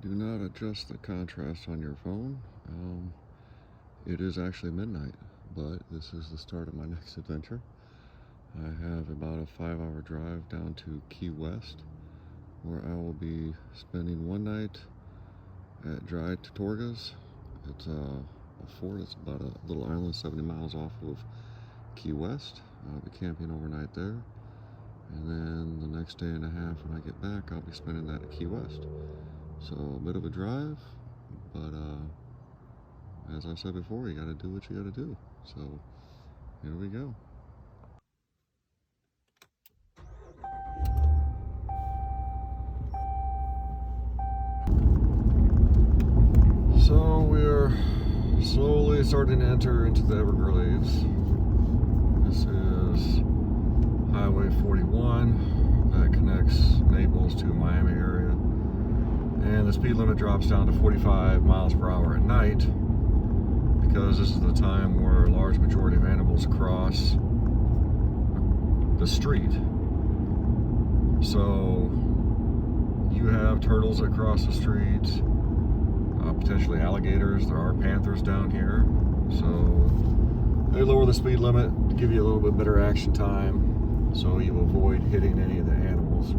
do not adjust the contrast on your phone. It is actually midnight, but this is the start of my next adventure. I have about a 5-hour drive down to Key West, where I will be spending one night at Dry Tortugas. It's a fort. It's about a little island 70 miles off of Key West. I'll be camping overnight there, and then the next day and a half when I get back, I'll be spending that at Key West. So a bit of a drive, but as I said before, you gotta do what you gotta do. So here we go. So we're slowly starting to enter into the Everglades. This is Highway 41 that connects Naples to Miami area. And the speed limit drops down to 45 miles per hour at night because this is the time where a large majority of animals cross the street. So you have turtles that cross the street, potentially alligators. There are panthers down here. So they lower the speed limit to give you a little bit better action time so you avoid hitting any of the animals.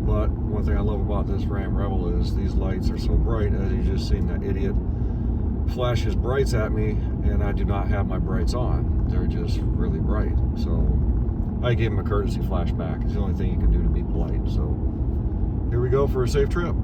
But one thing I love about this Ram Rebel is these lights are so bright. As you just seen, that idiot flash his brights at me, and I do not have my brights on. They're just really bright. So I gave him a courtesy flash back. It's the only thing you can do to be polite. So here we go for a safe trip.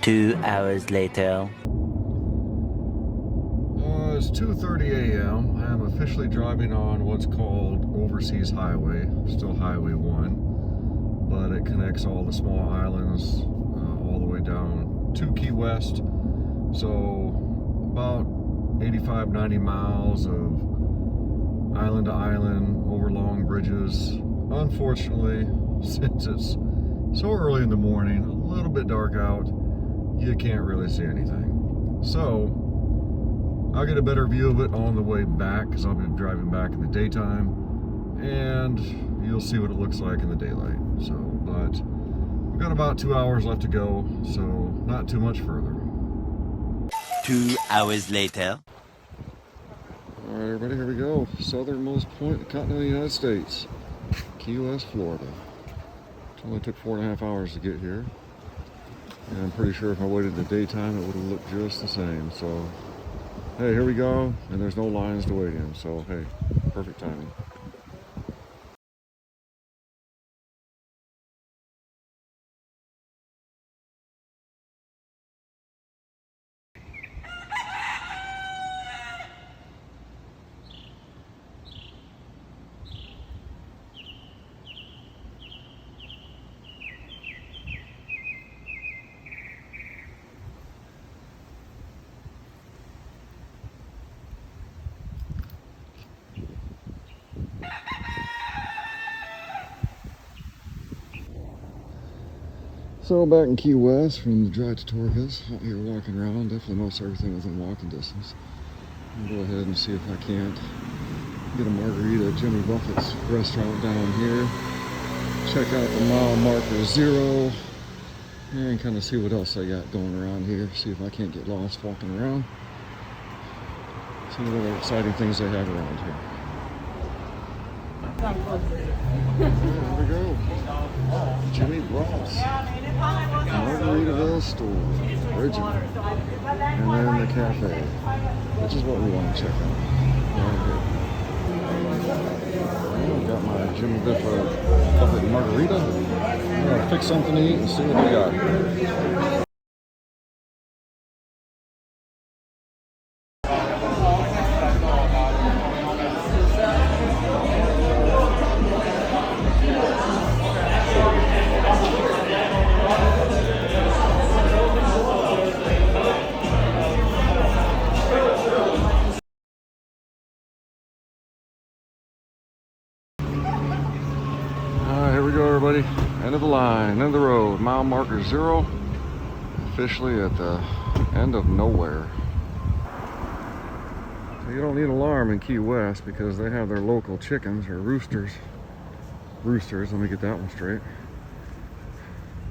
Two hours later. It's 2:30 a.m. I am officially driving on what's called Overseas Highway, still Highway 1, but it connects all the small islands all the way down to Key West. So about 85-90 miles of island to island over long bridges. Unfortunately, since it's so early in the morning, a little bit dark out, you can't really see anything. So I'll get a better view of it on the way back because I'll be driving back in the daytime, and you'll see what it looks like in the daylight. So, but we've got about 2 hours left to go, so not too much further. 2 hours later. All right, everybody, here we go. Southernmost point of the continental United States, Key West, Florida. It only took 4.5 hours to get here. And I'm pretty sure if I waited in the daytime, it would have looked just the same. So, hey, here we go. And there's no lines to wait in. So, hey, perfect timing. So back in Key West from the Dry Tortugas, out here walking around. Definitely most everything within walking distance. I'll go ahead and see if I can't get a margarita at Jimmy Buffets restaurant down here. Check out the mile marker 0 and kind of see what else I got going around here. See if I can't get lost walking around. See what other exciting things they have around here. There we go. Jimmy Buffets Margaritaville store, original. And then the cafe, which is what we want to check out. Right here. I've got my Jimmy Buffets Margarita. I'm gonna fix something to eat and see what we got here. line, end of the road, mile marker 0. Officially at the end of nowhere. So you don't need an alarm in Key West because they have their local chickens or roosters. Roosters, let me get that one straight.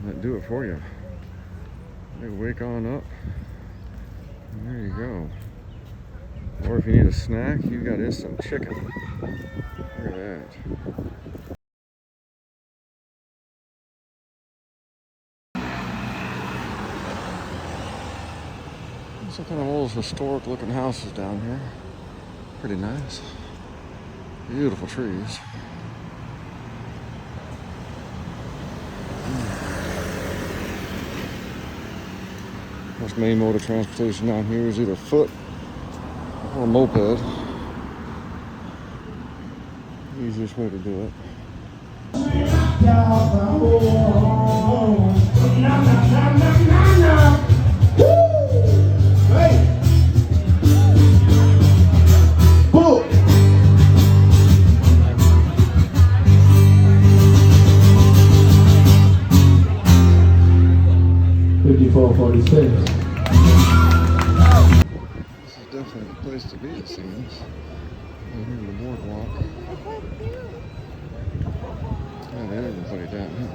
That do it for you. They wake on up. And there you go. Or if you need a snack, you got instant chicken. Look at that. Some kind of old historic looking houses down here. Pretty nice. Beautiful trees. Most main mode of transportation down here is either foot or a moped. Easiest way to do it. Hey! Pull! 5446. This is definitely the place to be, it seems. Right here in the boardwalk. Yeah, they didn't put it down here.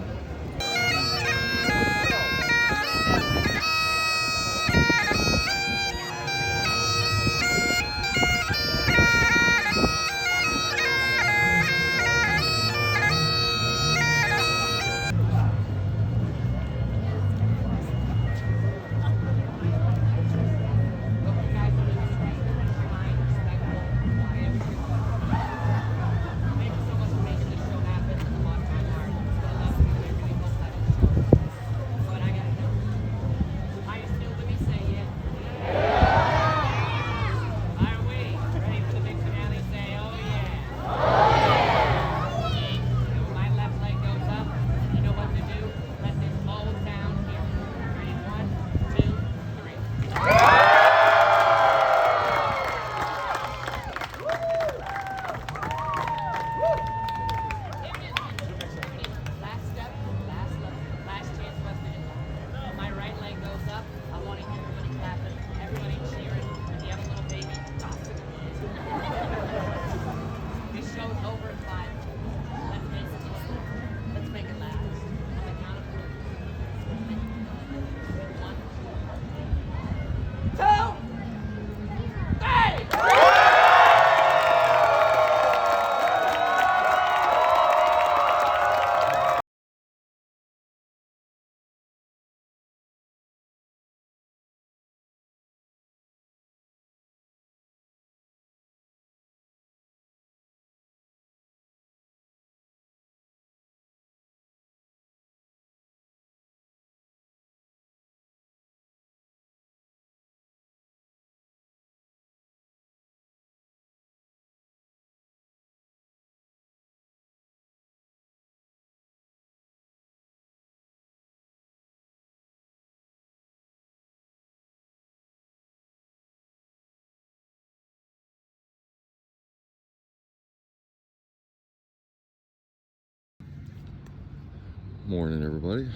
Morning, everybody.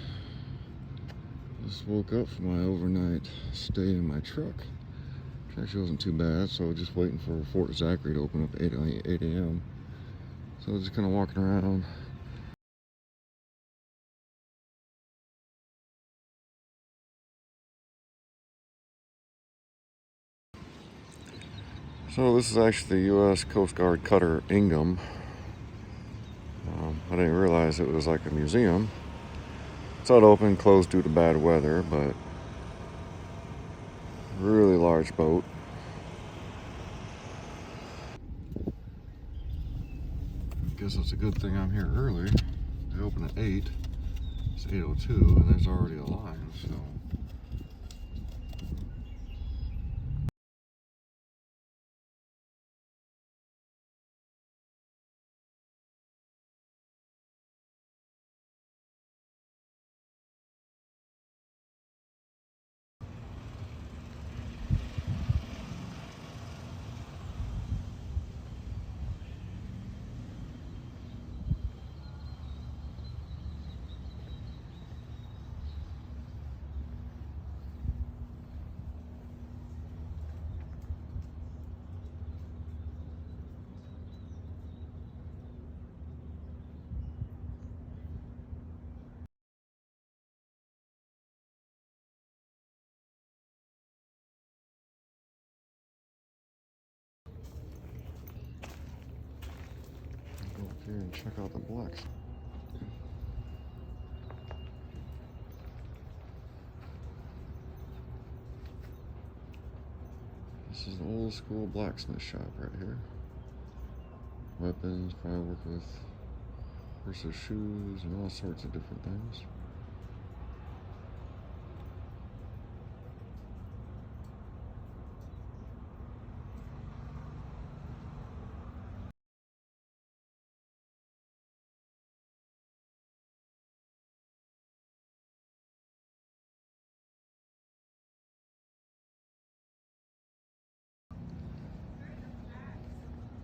Just woke up from my overnight stay in my truck. Which actually wasn't too bad, so just waiting for Fort Zachary to open up at 8 a.m. So just kind of walking around. So this is actually the U.S. Coast Guard cutter Ingham. I didn't realize it was like a museum. It's not open, closed due to bad weather, but really large boat. I guess it's a good thing I'm here early. They open at 8. It's 8:02 and there's already a line, so. here and check out the blacks. This is an old school blacksmith shop right here. Weapons, probably work with horses' shoes and all sorts of different things.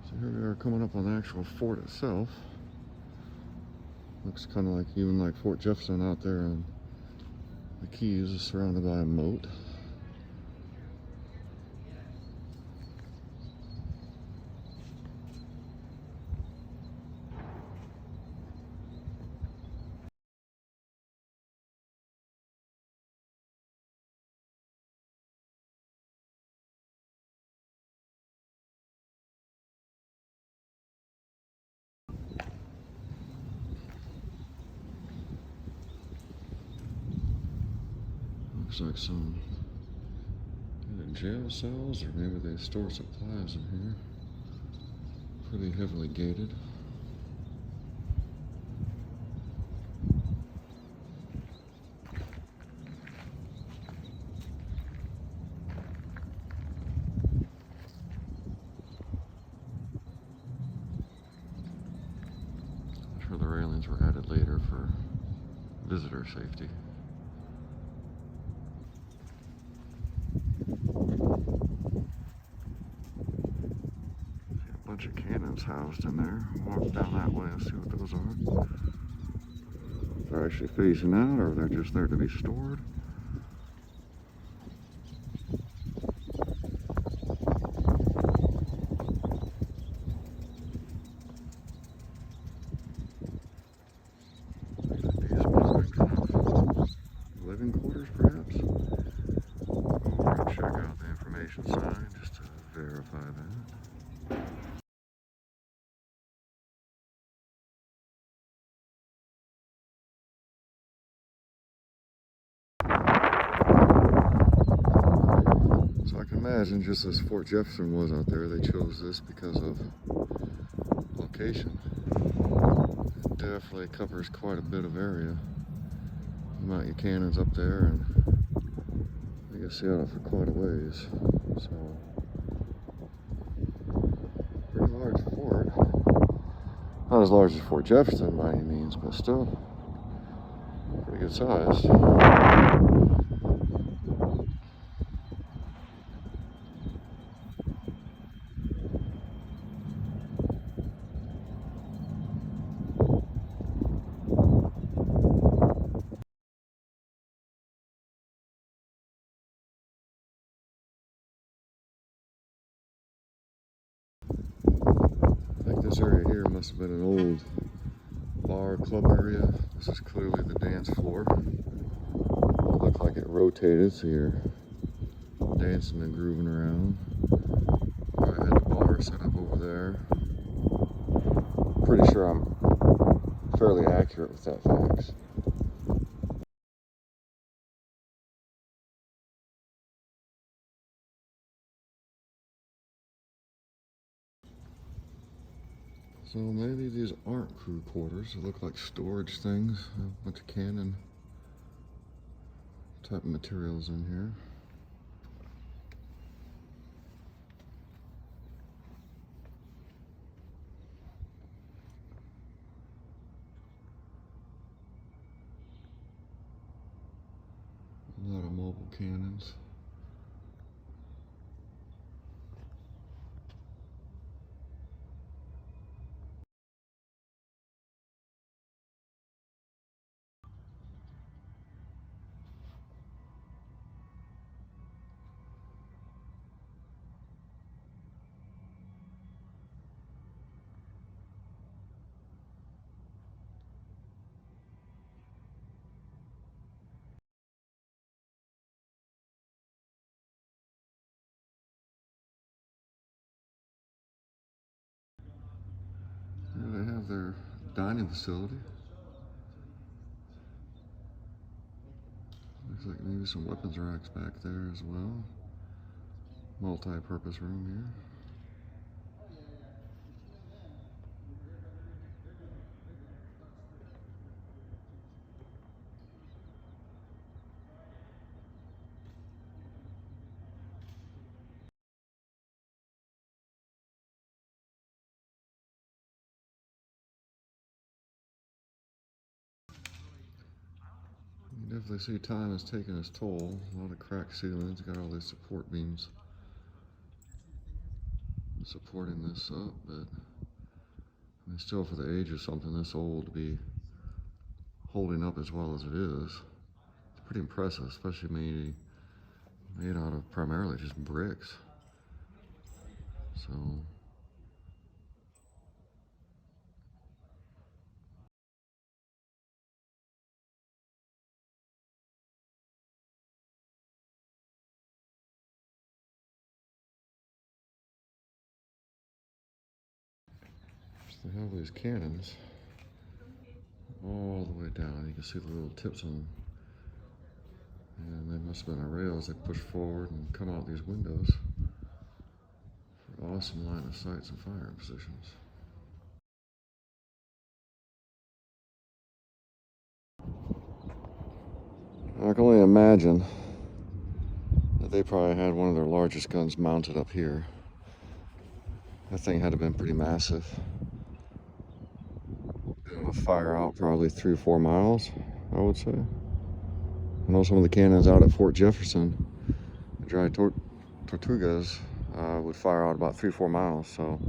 So here we are coming up on the actual fort itself. Looks kind of like even like Fort Jefferson out there on the Keys is surrounded by a moat. Looks like some either jail cells or maybe they store supplies in here. Pretty heavily gated. I'm sure the railings were added later for visitor safety. See a bunch of cannons housed in there. Walk down that way and see what those are. If they're actually facing out or if they're just there to be stored. These must have been kind of living quarters, perhaps. Go over and check out the information sign just to verify that. So I can imagine, just as Fort Jefferson was out there, they chose this because of location. It definitely covers quite a bit of area. You mount your cannons up there and you can see out for quite a ways. So, pretty large fort. Not as large as Fort Jefferson by any means, but still pretty good size. I think this area here must have been an old bar club area. This is clearly the dance floor. It looked like it rotated, so you're dancing and grooving around. I had the bar set up over there. Pretty sure I'm fairly accurate with that facts. So maybe these aren't crew quarters. They look like storage things. A bunch of cannon type materials in here. A lot of mobile cannons. They have their dining facility. Looks like maybe some weapons racks back there as well. Multi-purpose room here. You definitely see time has taken its toll. A lot of cracked ceilings, got all these support beams supporting this up, but I mean, still for the age of something this old to be holding up as well as it is, it's pretty impressive, especially made out of primarily just bricks. So they have these cannons all the way down. You can see the little tips on them. And they must have been the rails they push forward and come out these windows for awesome line of sights and firing positions. I can only imagine that they probably had one of their largest guns mounted up here. That thing had to have been pretty massive. It'll fire out probably 3 or 4 miles, I would say. I know some of the cannons out at Fort Jefferson, the dry tortugas, would fire out about 3 or 4 miles, so.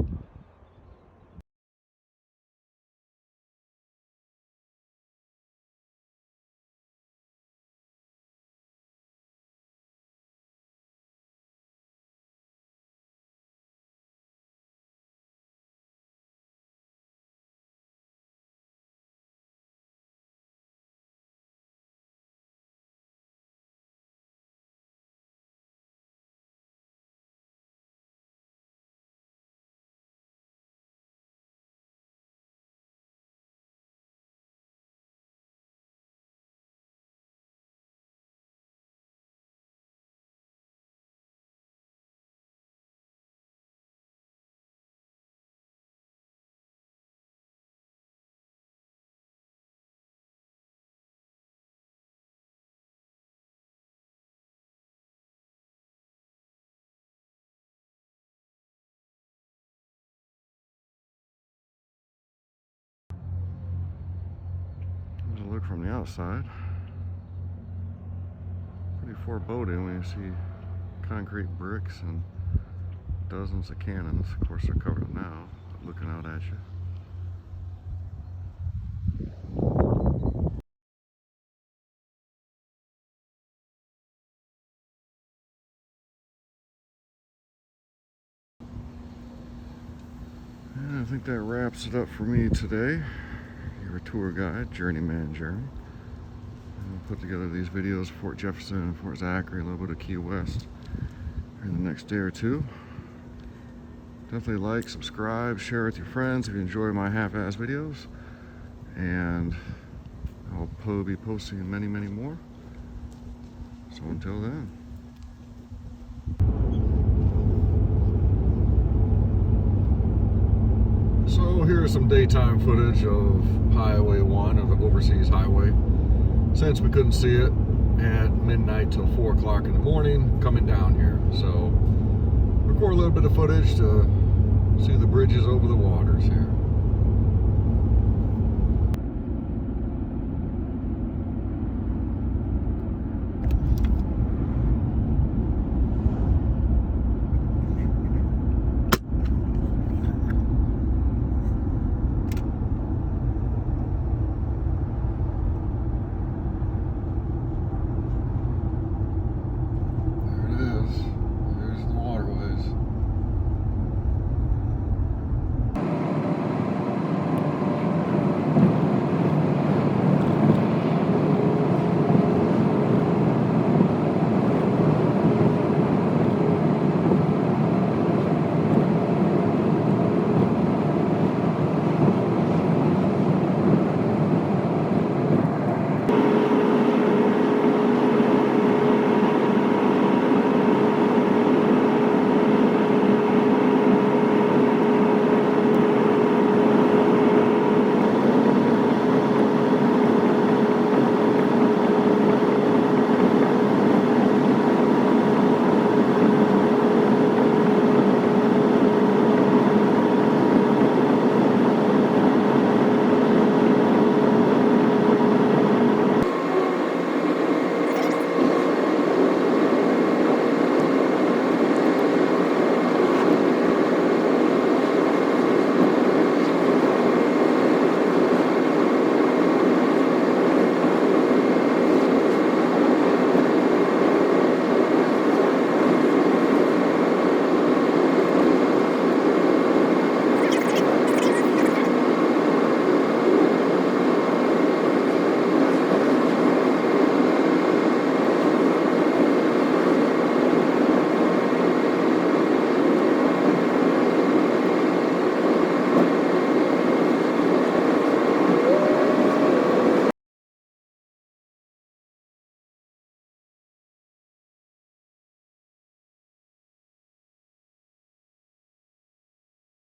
There's a look from the outside. Pretty foreboding when you see concrete bricks and dozens of cannons. Of course, they're covered up now, looking out at you. And I think that wraps it up for me today. Your tour guide, Journeyman Jeremy. I'll put together these videos of Fort Jefferson and Fort Zachary, a little bit of Key West in the next day or two. Definitely like, subscribe, share with your friends if you enjoy my half-ass videos. And I'll probably be posting many, many more. So until then. So here's some daytime footage of Highway 1, of the Overseas Highway. Since we couldn't see it at midnight till 4 o'clock in the morning, coming down here. So record a little bit of footage to